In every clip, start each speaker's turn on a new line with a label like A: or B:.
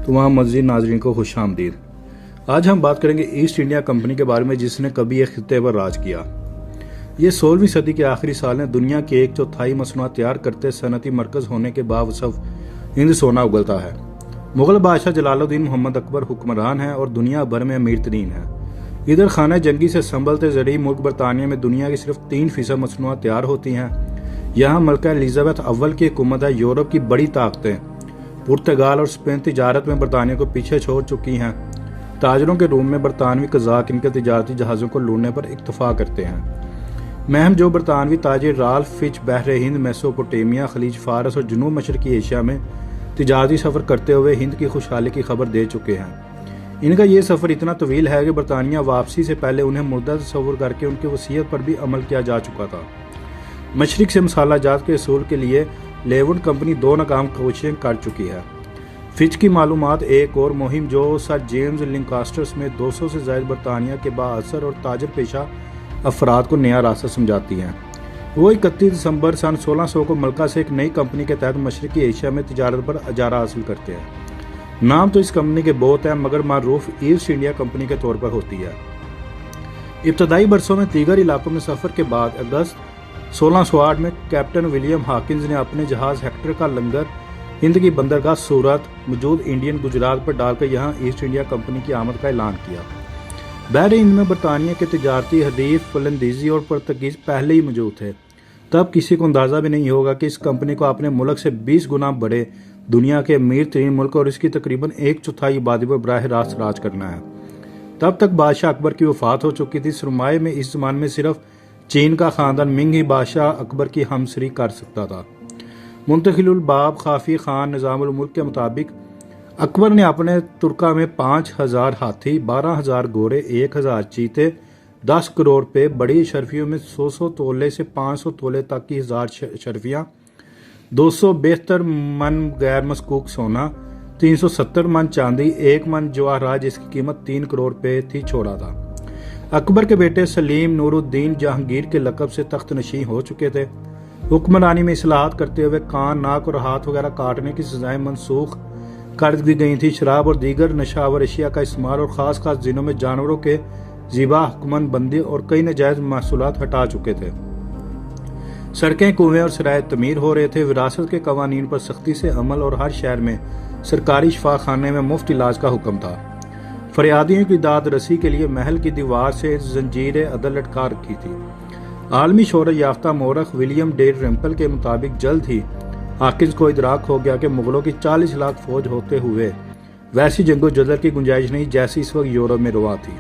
A: तमाम मज़ीद नाजरीन को खुश आमदीद। आज हम बात करेंगे ईस्ट इंडिया कंपनी के बारे में, जिसने कभी एक खित्ते पर राज किया। ये 16वीं सदी के आखिरी साल में दुनिया के 1/4 मसनूआत तैयार करते सनती मरकज़ होने के बावजूद हिंद सोना उगलता है। मुगल बादशाह जलालुद्दीन मोहम्मद अकबर हुक्मरान है और दुनिया भर में अमीर तरीन है। इधर खाना जंगी से संभलते ज़रिए मुल्क बरतानिया में दुनिया की सिर्फ 3% मसनूआत तैयार होती हैं। यहाँ मलका एलिजाबेथ अव्वल की हुकूमत है। यूरोप की बड़ी ताकतें पुर्तगाल और स्पेन तिजारत में बरतानिया को पीछे छोड़ चुकी हैं। ताजरों के रूम में बरतानवी कज़ाक इनके तिजारती जहाज़ों को लूटने पर इत्तफाक करते हैं। महम जो बरतानवी ताजिर राल्फ फिच बहर हिंद, मेसोपोटामिया, खलीज फारस और जनूब मशरकी एशिया में तिजारती सफ़र करते हुए हिंद की खुशहाली की खबर दे चुके हैं। इनका ये सफ़र इतना तवील है कि बरतानिया वापसी से पहले उन्हें मुर्दा तस्वुर करके उनकी वसीयत पर भी अमल किया जा चुका था। मशरिक से मसाला जात के असूल के लिए लेवंट कंपनी 2 नाकाम कोशिशें कर चुकी है। फिच की मालूमात एक और मुहिम जो सर जेम्स लिंकास्टर में 200 से ज़ायद बरतानिया के बाअसर और ताजर पेशा अफराद को नया रास्ता समझाती हैं। वो 31 दिसंबर सन 1600 को मलका से एक नई कंपनी के तहत मशरकी एशिया में तिजारत पर इजारा हासिल करते हैं। नाम तो इस कंपनी के बहुत हैं, मगर मारूफ ईस्ट इंडिया कंपनी के तौर पर होती है। इब्तदाई बरसों में दीगर इलाकों में सफ़र के बाद अगस्त 1608 में कैप्टन विलियम हॉकिंस ने अपने जहाज़ हेक्टर का लंगर हिंद की बंदरगाह सूरत मौजूद इंडियन गुजरात पर डालकर यहाँ ईस्ट इंडिया कंपनी की आमद का ऐलान किया। बहर हिंद में बरतानिया के तिजारती हदीफ, फलंदीजी और पुर्तगीज पहले ही मौजूद थे। तब किसी को अंदाज़ा भी नहीं होगा कि इस कंपनी को अपने मुल्क से 20 गुना बड़े दुनिया के अमीर तरीन मुल्क और इसकी तकरीबन 1/4 आबादी पर बराह रास्त राज करना है। तब तक बादशाह अकबर की वफात हो चुकी थी। सरमाए में इस ज़माने में सिर्फ चीन का ख़ानदान मिंग ही बादशाह अकबर की हमसरी कर सकता था। मुंतखिलुल बाब खाफी खान निज़ामुल मुल्क के मुताबिक अकबर ने अपने तुर्का में 5000 हाथी, 12000 घोड़े, 1000 चीते, 10 करोड़ रुपये, बड़ी शर्फियों में 100 तोले से 500 तोले तक की 1000 शर्फियाँ, 272 मन गैर मस्कूक सोना, 370 मन चांदी, 1 मन जवाहरात जिसकी कीमत 3 करोड़ रुपये थी छोड़ा था। अकबर के बेटे सलीम नूरुद्दीन जहांगीर के लक़ब से तख्त नशीं हो चुके थे। हुक्मरानी में इस्लाहात करते हुए कान, नाक और हाथ वगैरह काटने की सजाएं मनसूख कर दी गई थी। शराब और दीगर नशावर अशिया का इस्तेमाल और ख़ास दिनों में जानवरों के ज़िबा हुक्मन बंदी और कई नाजायज़ महसूलात हटा चुके थे। सड़कें, कुएं और सराय तमीर हो रहे थे। विरासत के कवानीन पर सख्ती से अमल और हर शहर में सरकारी शफा खाने में मुफ्त इलाज का हुक्म था। फरियादियों की दाद रसी के लिए महल की दीवार से जंजीर अदल लटका रखी थी। आलमी शोहरत याफ्ता मौरख विलियम डे रेम्पल के मुताबिक जल्द ही हाकिंस को इदराक हो गया कि मुगलों की 40 लाख फौज होते हुए वैसी जंगो जदल की गुंजाइश नहीं जैसी इस वक्त यूरोप में रवा थी।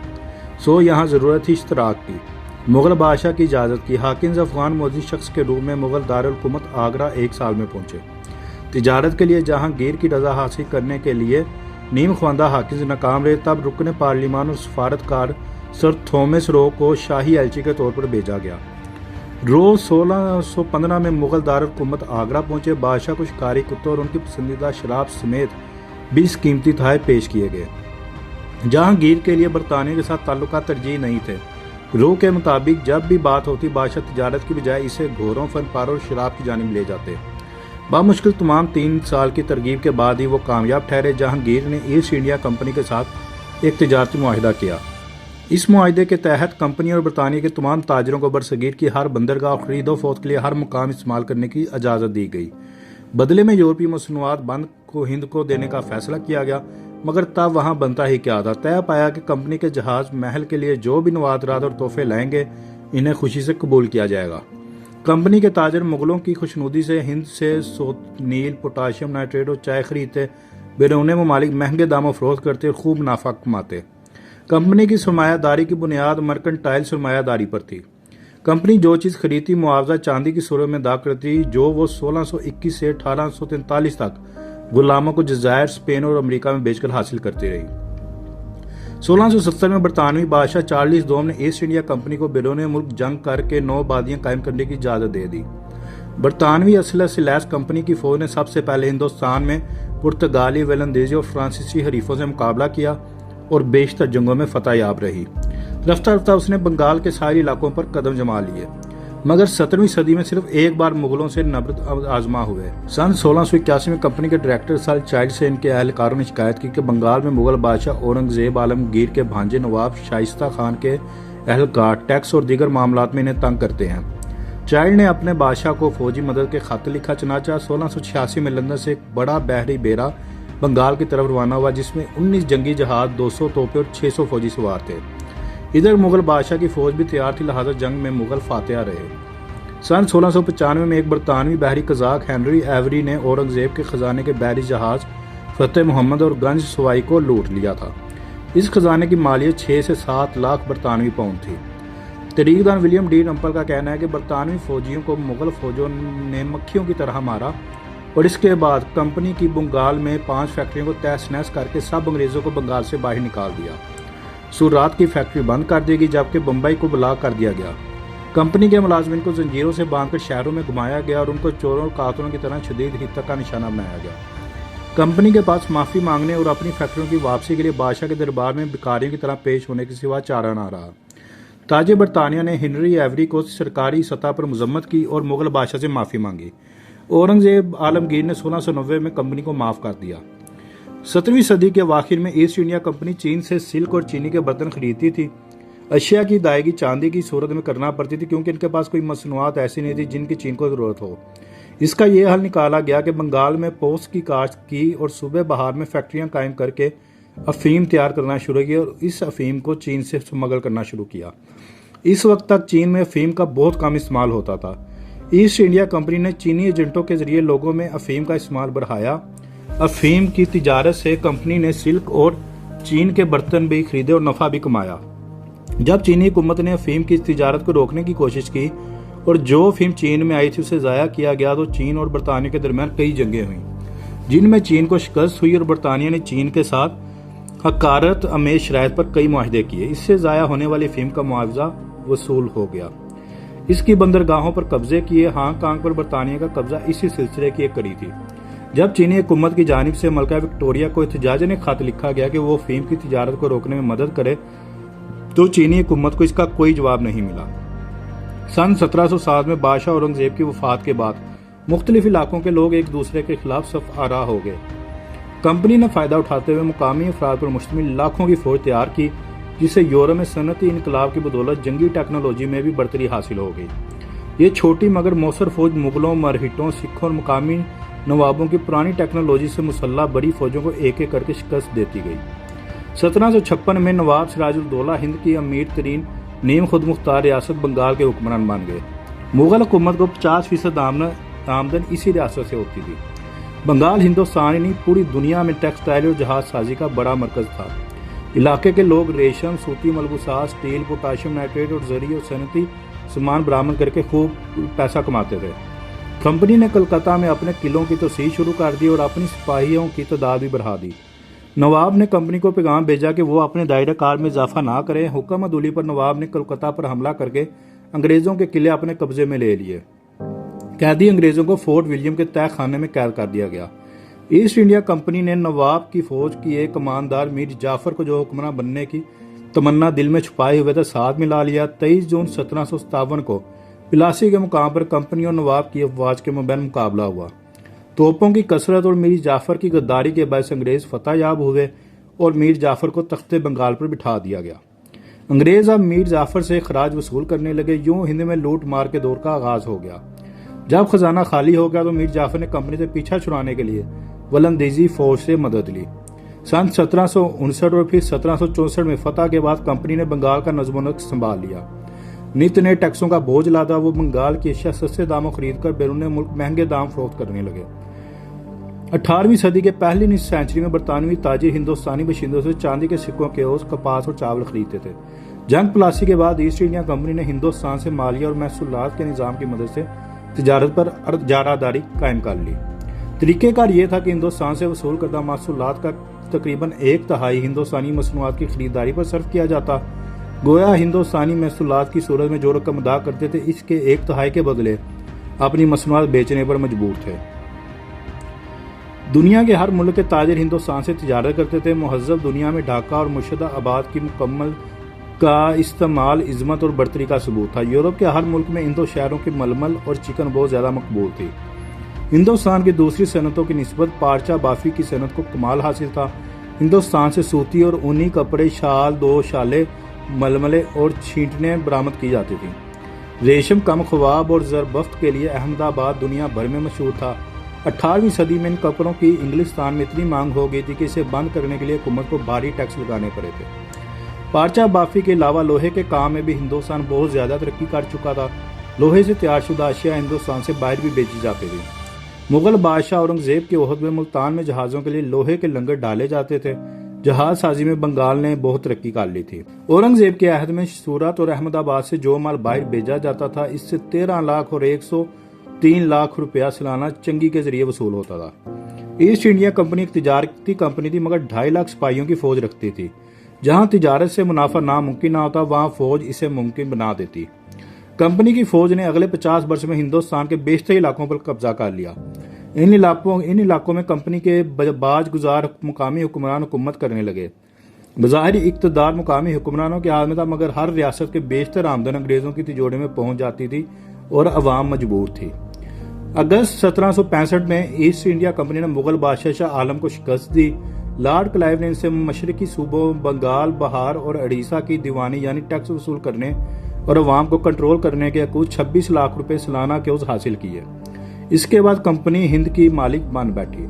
A: सो यहाँ ज़रूरत थी इश्तराक की। मुगल बादशाह की इजाज़त की। हाकिंस अफगान मोदी शख्स के रूप में मुगल दारुल हुकूमत आगरा 1 साल में पहुँचे। तिजारत के लिए जहांगीर की रजा हासिल करने के लिए नीम ख्वांदा हाकिंस नाकाम रहे। तब रुकन पार्लिमान और सफारतकार सर थॉमस रो को शाही एलची के तौर पर भेजा गया। रो 1615 में मुगल दारुल हुकूमत आगरा पहुंचे। बादशाह को शिकारी कुत्तों और उनकी पसंदीदा शराब समेत 20 कीमती तोहफे पेश किए गए। जहांगीर के लिए बरतानिया के साथ ताल्लुकात तरजीह नहीं थे। रो के मुताबिक जब भी बात होती बादशाह तिजारत की बजाय इसे घोरों, फन पारों और शराब की जानिब ले जाते। बामुश्किल तमाम 3 साल की तरगीब के बाद ही वो कामयाब ठहरे। जहांगीर ने ईस्ट इंडिया कंपनी के साथ एक तिजारती मुआहिदा किया। इस मुआहिदे के तहत कंपनी और बरतानिया के तमाम ताजरों को बरसगीर की हर बंदरगाह और खरीदो फरोख्त के लिए हर मुकाम इस्तेमाल करने की इजाज़त दी गई। बदले में यूरोपीय मसनूआत बंद को हिंद को देने का फैसला किया गया, मगर तब वहाँ बनता ही क्या था। तय पाया कि कंपनी के जहाज़ महल के लिए जो भी नवादरात और तोहफे लाएंगे इन्हें खुशी से कबूल किया जाएगा। कंपनी के ताजर मुगलों की खुशनुदी से हिंद से नील, पोटाशियम नाइट्रेट और चाय खरीदते, बैरून ममालिक महंगे दामों फरोख्त करते और खूब मुनाफा कमाते। कंपनी की सरमायादारी की बुनियाद मर्केंटाइल सरमायादारी पर थी। कंपनी जो चीज़ खरीदती मुआवजा चांदी की सूरत में अदा करती, जो वो 1621 से 1843 तक गुलामों को जज़ायर, स्पेन और अमेरिका में बेचकर हासिल करती रही। 1670 में बरतानवी बादशाह चार्ल्स दोम ने ईस्ट इंडिया कंपनी को बैरून मुल्क जंग करके 9 आबादियाँ कायम करने की इजाज़त दे दी। बरतानवी असलह से लैस कंपनी की फौज ने सबसे पहले हिंदुस्तान में पुर्तगाली, वेलंदेजी और फ्रांसीसी हरीफों से मुकाबला किया और बेशतर जंगों में फतह याब रही। रफ्ता रफ्ता उसने बंगाल के सारे इलाकों पर कदम जमा लिए। मगर 17वीं सदी में सिर्फ एक बार मुगलों से नबरद आजमा हुए। सन 1681 में कंपनी के डायरेक्टर साल चाइल्ड से इनके अहलकारों ने शिकायत की कि बंगाल में मुगल बादशाह औरंगजेब आलमगीर के भांजे नवाब शाइस्ता खान के अहलकार टैक्स और दीगर मामलात में इन्हें तंग करते हैं। चाइल्ड ने अपने बादशाह को फौजी मदद के खत लिखा। चनाचा 1686 में लंदन से एक बड़ा बहरी बेड़ा बंगाल की तरफ रवाना हुआ, जिसमें 19 जंगी जहाज, 200 तोपें और 600 फौजी सवार थे। इधर मुगल बादशाह की फौज भी तैयार थी, लिहाजा जंग में मुगल फातेहा रहे। सन 1695 में एक बरतानवी बहरी कजाक हेनरी एवरी ने औरंगजेब के खजाने के बहरी जहाज फतेह मोहम्मद और गंज सवाई को लूट लिया था। इस खजाने की मालियत 6 से 7 लाख बरतानवी पाउंड थी। तहरीकदार विलियम डी रम्पल का कहना है कि बरतानवी फौजियों को मुगल फौजों ने मक्खियों की तरह मारा और इसके बाद कंपनी की बंगाल में 5 फैक्ट्रियों को तहस नहस करके सब अंग्रेजों को बंगाल से बाहर निकाल दिया। सूरात की फैक्ट्री बंद कर दी गई, जबकि बम्बई को ब्लॉक कर दिया गया। कंपनी के मुलाजमिन को जंजीरों से बांधकर शहरों में घुमाया गया और उनको चोरों और कातलों की तरह शदीद हित्ता का निशाना बनाया गया। कंपनी के पास माफ़ी मांगने और अपनी फैक्ट्रियों की वापसी के लिए बादशाह के दरबार में भिखारियों की तरह पेश होने के सिवा चारा न रहा। ताजे बरतानिया ने हेनरी एवरी को सरकारी सतह पर मजम्मत की और मुगल बादशाह से माफ़ी मांगी। औरंगजेब आलमगीर ने 1690 में कंपनी को माफ़ कर दिया। 17वीं सदी के आखिर में ईस्ट इंडिया कंपनी चीन से सिल्क और चीनी के बर्तन खरीदती थी। अशिया की अदायगी चांदी की सूरत में करना पड़ती थी, क्योंकि इनके पास कोई मसनूआत ऐसी नहीं थी जिनकी चीन को ज़रूरत हो। इसका यह हल निकाला गया कि बंगाल में पोस्त की काश्त की और सूबे बहार में फैक्ट्रियां कायम करके अफीम तैयार करना शुरू किया और इस अफीम को चीन से स्मगल करना शुरू किया। इस वक्त तक चीन में अफीम का बहुत कम इस्तेमाल होता था। ईस्ट इंडिया कंपनी ने चीनी एजेंटों के जरिए लोगों में अफीम का इस्तेमाल बढ़ाया। अफीम की तिजारत से कंपनी ने सिल्क और चीन के बर्तन भी खरीदे और नफा भी कमाया। जब चीनी हुकूमत ने अफीम की तिजारत को रोकने की कोशिश की और जो अफीम चीन में आई थी उसे ज़ाया किया गया, तो चीन और बरतानिया के दरमियान कई जंगें हुई, जिनमें चीन को शिकस्त हुई और बरतानिया ने चीन के साथ हकारत अमेज शराइत पर कई मुआहदे किए। इससे ज़ाया होने वाली अफीम का मुआवजा वसूल हो गया। इसकी बंदरगाहों पर कब्जे किए। हांगकांग पर बरतानिया का कब्जा इसी सिलसिले की एक कड़ी थी। जब चीनी हुकूमत की जानिब से मलका विक्टोरिया को एहतजाजन खत लिखा गया कि वो अफीम की तिजारत को रोकने में मदद करे, तो चीनी हुकूमत को इसका कोई जवाब नहीं मिला। सन 1707 में बादशाह औरंगजेब की वफात के बाद मुख्तलिफ इलाकों के लोग एक दूसरे के खिलाफ सफ आरा हो गए। कंपनी ने फ़ायदा उठाते हुए मुकामी अफराद पर मुश्तमिल लाखों की फौज तैयार की, जिससे यूरोप में सनती इनकलाब की बदौलत जंगी टेक्नोलॉजी में भी बढ़तरी हासिल हो गई। ये छोटी मगर मौसर फौज मुगलों, मरहिटों, सिखों और मुकामी नवाबों की पुरानी टेक्नोलॉजी से मुसल्लह बड़ी फौजों को एक एक करके शिकस्त देती गई। 1756 में नवाब सिराजुद्दौला हिंद की अमीर तरीन नीम खुद मुख्तार रियासत बंगाल के हुक्मरान बन गए। मुगल हुकूमत को 50% आमदन इसी रियासत से होती थी। बंगाल हिंदुस्तान ही नहीं पूरी दुनिया में टेक्सटाइल और जहाज साजी का बड़ा मरकज था। इलाके के लोग रेशम, सूती मलबूसात, स्टील, पोटाशियम नाइट्रेट और जरी और सनती सामान बरामद करके खूब पैसा कमाते थे। कंपनी ने कलकत्ता में अपने किलों की तोसीह शुरू कर दी और अपनी सिपाहियों की तादाद भी बढ़ा दी। नवाब ने कंपनी को पैगाम भेजा कि वो अपने दायरा कार में इजाफा ना करें। हुक्म अदूली पर नवाब ने कलकत्ता पर हमला करके अंग्रेजों के किले अपने कब्जे में ले लिए। कैदी अंग्रेजों को फोर्ट विलियम के तय खाने में कैद कर दिया गया। ईस्ट इंडिया कंपनी ने नवाब की फौज की एक कमानदार मीर जाफर को, जो हुक्मरान बनने की तमन्ना दिल में छुपाए हुए था, साथ मिला लिया। 23 जून 1757 को पिलासी के मुकाम पर कंपनी और नवाब की अफवाज के मबैन मुकाबला हुआ। तोपों की कसरत और मीर जाफर की गद्दारी के बायस अंग्रेज फतह याब हुए और मीर जाफर को तख्ते बंगाल पर बिठा दिया गया। अंग्रेज अब मीर जाफर से खराज वसूल करने लगे। यूं हिंद में लूट मार के दौर का आगाज हो गया। जब खजाना खाली हो गया तो मीर जाफर ने कंपनी से पीछा छुड़ाने के लिए वलंदेजी फौज से मदद ली। सन 1759 और फिर 1764 में फतह के बाद कंपनी ने बंगाल का नज़्म-ओ-नस्क संभाल लिया। नित नए टैक्सों का बोझ लादा वो बंगाल की अशिया सस्ते दामों खरीद कर बैरून मुल्क महंगे दाम फरोख्त करने लगे। 18वीं सदी के पहली सेंचुरी में बरतानवी ताजिर हिंदुस्तानी बाशिंदों से चांदी के सिक्कों के ओस, कपास और चावल खरीदते थे। जंग प्लासी के बाद ईस्ट इंडिया कंपनी ने हिंदुस्तान से मालिया और महसूलात के निज़ाम की मदद से तिजारत पर जारादारी कायम कर ली। तरीक़ेकार ये था कि हिंदुस्तान से वसूल करदा महसूलात का तकरीबन 1/3 हिंदुस्तानी मसनूआत की खरीदारी पर सर्फ किया जाता। गोया हिंदुस्तानी महसूलात की सूरत में जो रकम अदा करते थे, इसके 1/3 के बदले अपनी मसनूआत बेचने पर मजबूर थे। दुनिया के हर मुल्क के ताजिर हिंदुस्तान से तिजारत करते थे। मुहज़्ज़ब दुनिया में ढाका और मुर्शिदाबाद की मुकम्मल کا استعمال عظمت اور برتری کا ثبوت تھا۔ یورپ کے ہر ملک میں ان دو شہروں کی ململ اور چکن بہت زیادہ مقبول تھی۔ ہندوستان کی دوسری صنعتوں کی نسبت پارچہ بافی کی صنعت کو کمال حاصل تھا۔ ہندوستان سے سوتی اور اونی کپڑے، شال، دو شالے، ململے اور چھینٹیں برآمد کی جاتی تھیں۔ ریشم، کم خواب اور زربفت کے لیے احمد آباد دنیا بھر میں مشہور تھا۔ 18ویں صدی میں ان کپڑوں کی انگلستان میں اتنی مانگ ہو گئی تھی کہ اسے بند کرنے کے لیے حکومت کو بھاری ٹیکس لگانے پڑے تھے۔ پارچہ بافی کے علاوہ لوہے کے کام میں بھی ہندوستان بہت زیادہ ترقی کر چکا تھا۔ لوہے سے تیار شدہ اشیاء ہندوستان سے باہر بھی بیچی جاتی تھی۔ مغل بادشاہ اورنگزیب کے عہد میں ملتان میں جہازوں کے لیے لوہے کے لنگر ڈالے جاتے تھے۔ جہاز سازی میں بنگال نے بہت ترقی کر لی تھی۔ اورنگزیب کے عہد میں سورت اور احمد آباد سے جو مال باہر بھیجا جاتا تھا، اس سے 13 لاکھ اور 103 لاکھ روپیہ سالانہ چنگی کے ذریعے وصول ہوتا تھا۔ ایسٹ انڈیا کمپنی ایک تجارتی کمپنی تھی، مگر 2.5 لاکھ سپاہیوں کی فوج رکھتی تھی۔ جہاں تجارت سے منافع ناممکن نہ ہوتا، وہاں فوج اسے ممکن بنا دیتی۔ کمپنی کی فوج نے اگلے 50 برس میں ہندوستان کے بیشتر علاقوں پر قبضہ کر لیا۔ ان علاقوں میں کمپنی کے باج گزار مقامی حکمران حکومت کرنے لگے۔ بظاہر اقتدار مقامی حکمرانوں کے ہاتھ میں تھا، مگر ہر ریاست کے بیشتر آمدن انگریزوں کی تجوڑے میں پہنچ جاتی تھی اور عوام مجبور تھی۔ اگست 1765 میں ایسٹ انڈیا کمپنی نے مغل بادشاہ شاہ عالم کو شکست دی۔ لارڈ کلائیو نے ان سے مشرقی صوبوں بنگال، بہار اور اڑیسہ کی دیوانی یعنی ٹیکس وصول کرنے اور عوام کو کنٹرول کرنے کے کل 26 لاکھ روپے سالانہ کے عوض حاصل کیے۔ اس کے بعد کمپنی ہند کی مالک بن بیٹھی۔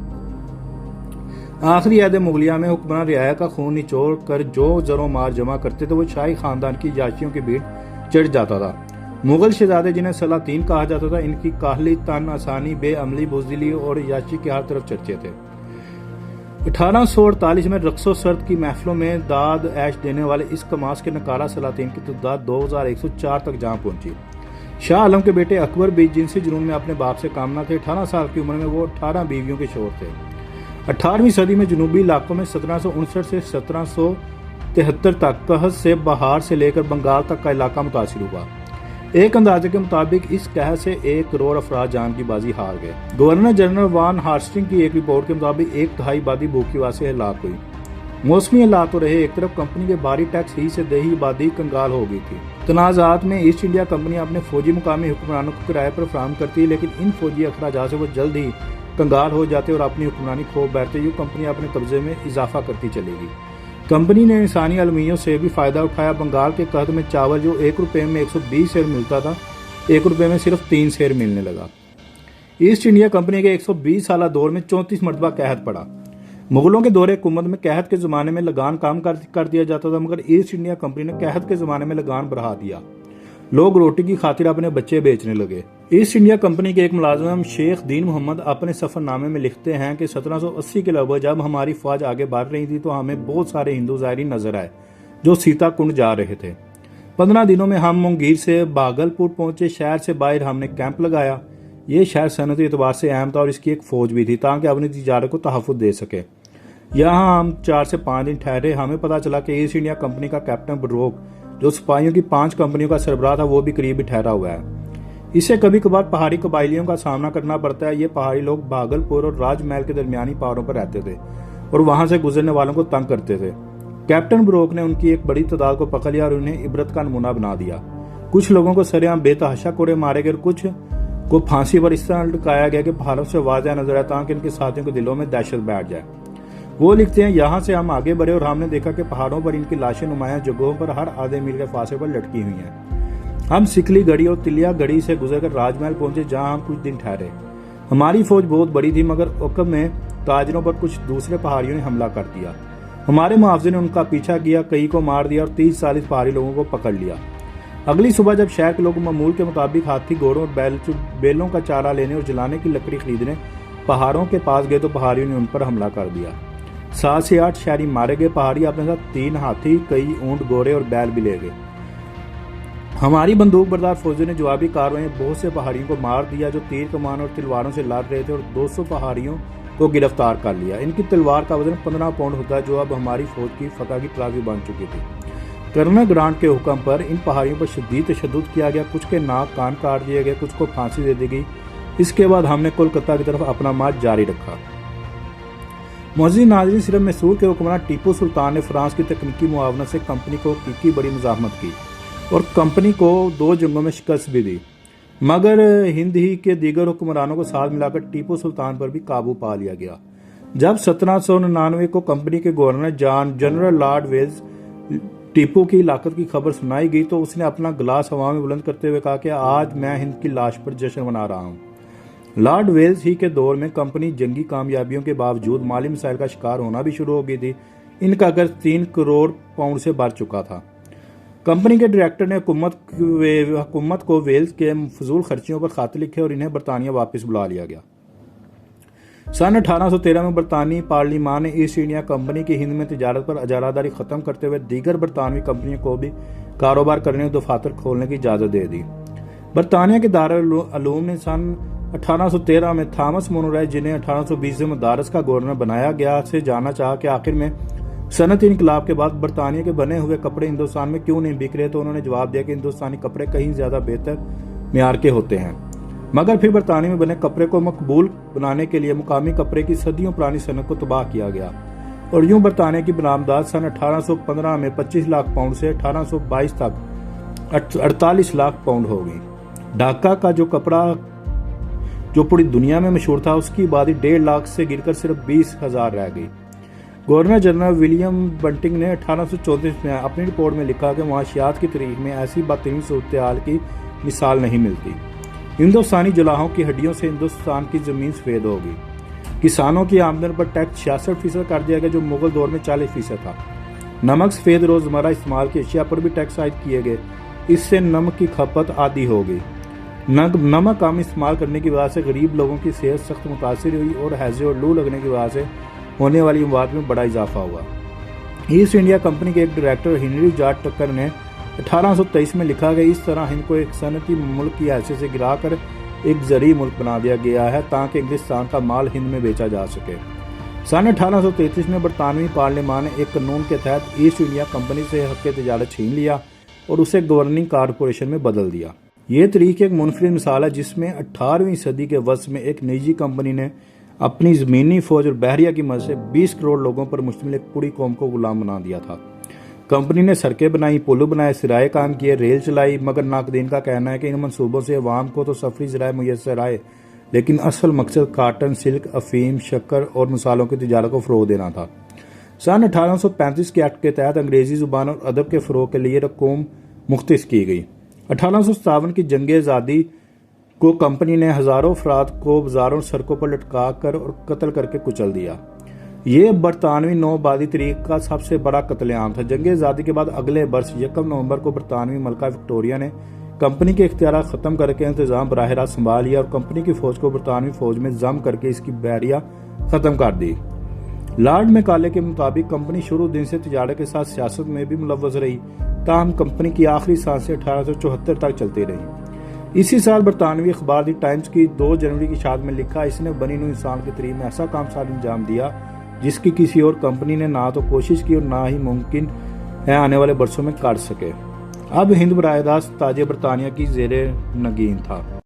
A: آخری عہد مغلیہ میں حکمران رعایا کا خون نچوڑ کر جو زر و مال جمع کرتے تھے، وہ شاہی خاندان کی یاشیوں کی بھیڑ چڑھ جاتا تھا۔ مغل شہزادے جنہیں سلاطین کہا جاتا تھا، ان کی کاہلی، تن آسانی، بے عملی، بزدلی اور عیاشی کے ہر طرف چرچے تھے۔ 1848 میں رقص و سرد کی محفلوں میں داد عیش دینے والے اس کماس کے نکارہ سلاطین کی تعداد 2104 تک جا پہنچی۔ شاہ عالم کے بیٹے اکبر بھی جنسی جنون میں اپنے باپ سے کام نہ تھے۔ 18 سال کی عمر میں وہ 18 بیویوں کے شوہر تھے۔ 18ویں صدی میں جنوبی علاقوں میں 1759 سے 1773 تک قحط سے بہار سے لے کر بنگال تک کا علاقہ متاثر ہوا۔ ایک اندازے کے مطابق اس قحط سے 1 کروڑ افراد جان کی بازی ہار گئے۔ گورنر جنرل وان ہارسٹنگ کی ایک رپورٹ کے مطابق 1/3 آبادی بھوک کی وجہ سے ہلاک ہوئی۔ موسمی حالات تو رہے، ایک طرف کمپنی کے بھاری ٹیکس ہی سے دیہی آبادی کنگال ہو گئی تھی۔ تنازعات میں ایسٹ انڈیا کمپنی اپنے فوجی مقامی حکمرانوں کو کرائے پر فراہم کرتی، لیکن ان فوجی اخراجات سے وہ جلد ہی کنگال ہو جاتے اور اپنی حکمرانی کھو بیٹھتے۔ یوں کمپنی اپنے قبضے میں اضافہ کرتی چلے گی۔ کمپنی نے انسانی المیوں سے بھی فائدہ اٹھایا۔ بنگال کے قحط میں چاول جو 1 روپے میں 120 سیر ملتا تھا، 1 روپے میں صرف 3 سیر ملنے لگا۔ ایسٹ انڈیا کمپنی کے 120 سالہ دور میں 34 مرتبہ قحط پڑا۔ مغلوں کے دور حکومت میں قحط کے زمانے میں لگان کم کر دیا جاتا تھا، مگر ایسٹ انڈیا کمپنی نے قحط کے زمانے میں لگان بڑھا دیا۔ لوگ روٹی کی خاطر اپنے بچے بیچنے لگے۔ ایسٹ انڈیا کمپنی کے ایک ملازم شیخ دین محمد اپنے سفر نامے میں لکھتے ہیں کہ 1780 کے لگ بھگ جب ہماری فوج آگے بڑھ رہی تھی تو ہمیں بہت سارے ہندو زائرین نظر آئے جو سیتا کنڈ جا رہے تھے۔ 15 دنوں میں ہم مونگیر سے باگلپور پہنچے۔ شہر سے باہر ہم نے کیمپ لگایا۔ یہ شہر صنعتی اعتبار سے اہم تھا اور اس کی ایک فوج بھی تھی تاکہ اپنی تجارت کو تحفظ دے سکے۔ یہاں ہم 4 سے 5 دن ٹھہرے۔ ہمیں پتا چلا کہ ایسٹ انڈیا کمپنی کا کیپٹن بروک، جو سپاہیوں کی 5 کمپنیوں کا سربراہ تھا، وہ بھی قریب ہی ٹھہرا ہوا ہے۔ اسے کبھی کبھار پہاڑی قبائلیوں کا سامنا کرنا پڑتا ہے۔ یہ پہاڑی لوگ بھاگلپور اور راج محل کے درمیانی پہاڑوں پر رہتے تھے اور وہاں سے گزرنے والوں کو تنگ کرتے تھے۔ کیپٹن بروک نے ان کی ایک بڑی تعداد کو پکڑ لیا اور انہیں عبرت کا نمونہ بنا دیا۔ کچھ لوگوں کو سرعام بے تحاشا کوڑے مارے گئے اور کچھ کو پھانسی پر اس طرح لٹکایا گیا کہ پہاڑوں سے واضح نظر آیا تاکہ ان کے ساتھیوں کے دلوں میں دہشت بیٹھ جائے۔ وہ لکھتے ہیں، یہاں سے ہم آگے بڑھے اور ہم نے دیکھا کہ پہاڑوں پر ان کی لاشیں نمایاں جگہوں پر ہر آدھے میل کے فاصلے پر لٹکی ہوئی ہیں۔ ہم سکلی گڑھی اور تلیا گڑھی سے گزر کر راج محل پہنچے، جہاں ہم کچھ دن ٹھہرے۔ ہماری فوج بہت بڑی تھی، مگر عقب میں تاجروں پر کچھ دوسرے پہاڑیوں نے حملہ کر دیا۔ ہمارے محافظ نے ان کا پیچھا کیا، کئی کو مار دیا اور 30-40 پہاڑی لوگوں کو پکڑ لیا۔ اگلی صبح جب شہر کے لوگ معمول کے مطابق ہاتھی، گھوڑوں اور بیلوں کا چارہ لینے اور جلانے کی لکڑی خریدنے پہاڑوں کے پاس گئے تو پہاڑیوں نے ان پر حملہ کر دیا۔ 7 سے 8 شہری مارے گئے۔ پہاڑی اپنے ساتھ 3 ہاتھی، کئی اونٹ، گھوڑے اور بیل بھی لے گئے۔ ہماری بندوق بردار فوجوں نے جوابی کارروائی میں بہت سے پہاڑیوں کو مار دیا جو تیر کمان اور تلواروں سے لڑ رہے تھے، اور 200 پہاڑیوں کو گرفتار کر لیا۔ ان کی تلوار کا وزن 15 پاؤنڈ ہوتا ہے، جو اب ہماری فوج کی فتح کی ٹرافی بن چکی تھی۔ کرنل گرانٹ کے حکم پر ان پہاڑیوں پر شدید تشدد کیا گیا۔ کچھ کے ناک کان کاٹ دیے گئے، کچھ کو پھانسی دے دی گئی۔ اس کے بعد ہم نے کولکتہ کی طرف اپنا مارچ جاری رکھا۔ معزز ناظرین، صرف میسور کے حکمران ٹیپو سلطان نے فرانس کی تکنیکی معاونت سے کمپنی کو حقیقی بڑی مزاحمت کی اور کمپنی کو 2 جنگوں میں شکست بھی دی، مگر ہند ہی کے دیگر حکمرانوں کو ساتھ ملا کر ٹیپو سلطان پر بھی قابو پا لیا گیا۔ جب 1799 کو کمپنی کے governor general Lord Wells Tipu کی ہلاکت کی خبر سنائی گئی تو اس نے اپنا گلاس ہوا میں بلند کرتے ہوئے کہا کہ آج میں ہند کی لاش پر جشن منا رہا ہوں۔ لارڈ ویلز ہی کے دور میں کمپنی جنگی کامیابیوں کے باوجود مالی مسائل کا شکار ہونا بھی شروع ہو گئی تھی۔ ان کا قرض 3 کروڑ پاؤنڈ سے بڑھ چکا تھا۔ کمپنی کے ڈائریکٹر نے حکومت کو ویلز کے فضول خرچیوں پر خط لکھے اور انہیں برطانیہ واپس بلا لیا گیا۔ سن 1813 میں برطانوی پارلیمان نے ایسٹ انڈیا کمپنی کی ہند میں تجارت پر اجارہ داری ختم کرتے ہوئے دیگر برطانوی کمپنیوں کو بھی کاروبار کرنے اور دفاتر کھولنے کی اجازت دے دی۔ برطانیہ کے دارالعلوم نے سن 1813 میں تھامس مونرو، جنہیں 1820 میں مدارس کا گورنر بنایا گیا، سے جاننا چاہا کہ آخر میں صنعتی انقلاب کے بعد برطانیہ کے بنے ہوئے کپڑے ہندوستان میں کیوں نہیں بک رہے، تو انہوں نے جواب دیا کہ ہندوستانی کپڑے کہیں زیادہ بہتر معیار کے ہوتے ہیں۔ مگر پھر برطانیہ میں بنے کپڑے کو مقبول بنانے کے لیے مقامی کپڑے کی صدیوں پرانی صنعت کو تباہ کیا گیا اور یوں برطانیہ کی برآمدات سن 1815 میں 25 لاکھ پاؤنڈ سے 1822 تک 48 لاکھ پاؤنڈ ہو گئی۔ ڈھاکہ کا جو کپڑا جو پوری دنیا میں مشہور تھا، اس کی آبادی 1.5 لاکھ سے گر کر صرف 20,000 رہ گئی۔ گورنر جنرل ولیم بنٹنگ نے 1834 میں اپنی رپورٹ میں لکھا کہ معاشیات کی تاریخ میں ایسی بدترین صورتحال کی مثال نہیں ملتی۔ ہندوستانی جلاحوں کی ہڈیوں سے ہندوستان کی زمین سفید ہوگی۔ کسانوں کی آمدن پر ٹیکس 66% کر دیا گیا، جو مغل دور میں 40% تھا۔ نمک سفید روزمرہ استعمال کی اشیاء پر بھی ٹیکس عائد کیے گئے، اس سے نمک کی کھپت عادی ہو گئی۔ نمک کم استعمال کرنے کی وجہ سے غریب لوگوں کی صحت سخت متاثر ہوئی اور ہیضے اور لو لگنے کی وجہ سے ہونے والی اموات میں بڑا اضافہ ہوا۔ ایسٹ انڈیا کمپنی کے ایک ڈائریکٹر ہنری جارج ٹکر نے 1823 میں لکھا کہ اس طرح ہند کو ایک صنعتی ملک کی حیثیت سے گرا کر ایک زرعی ملک بنا دیا گیا ہے تاکہ انگلستان کا مال ہند میں بیچا جا سکے۔ سن 1833 میں برطانوی پارلیمان نے ایک قانون کے تحت ایسٹ انڈیا کمپنی سے حق تجارت چھین لیا اور اسے گورننگ کارپوریشن میں بدل دیا۔ یہ طریق ایک منفرد مثال ہے جس میں 18ویں صدی کے وسط میں ایک نجی کمپنی نے اپنی زمینی فوج اور بحریہ کی مدد سے 20 کروڑ لوگوں پر مشتمل ایک پوری قوم کو غلام بنا دیا تھا۔ کمپنی نے سڑکیں بنائی، پل بنائے، ذرائع قائم کیے، ریل چلائی، مگر ناقدین کا کہنا ہے کہ ان منصوبوں سے عوام کو تو سفری ذرائع میسر آئے، لیکن اصل مقصد کاٹن، سلک، افیم، شکر اور مصالحوں کی تجارت کو فروغ دینا تھا۔ سن 1835 کے ایکٹ کے تحت انگریزی زبان اور ادب کے فروغ کے لیے رقوم مختص کی گئی۔ 1857 کی جنگ آزادی کو کمپنی نے ہزاروں افراد کو بازاروں اور سڑکوں پر لٹکا کر اور قتل کر کے کچل دیا۔ یہ برطانوی نو آبادی طریق کا سب سے بڑا قتل عام تھا۔ جنگ آزادی کے بعد اگلے برس 1 نومبر کو برطانوی ملکہ وکٹوریہ نے کمپنی کے اختیارات ختم کر کے انتظام براہ راست سنبھال لیا اور کمپنی کی فوج کو برطانوی فوج میں ضم کر کے اس کی بحریہ ختم کر دی۔ لارڈ میکالے کے مطابق کمپنی شروع دن سے تجارت کے ساتھ سیاست میں بھی ملوث رہی، تاہم کمپنی کی آخری سانسیں 1874 تک چلتی رہیں۔ اسی سال برطانوی اخبار دی ٹائمز کی 2 جنوری کی اشاعت میں لکھا، اس نے بنی نوع انسان کے تاریخ میں ایسا کام سال انجام دیا جس کی کسی اور کمپنی نے نہ تو کوشش کی اور نہ ہی ممکن ہے آنے والے برسوں میں کر سکے۔ اب ہند براہ راست تاج برطانیہ کی زیر نگین تھا۔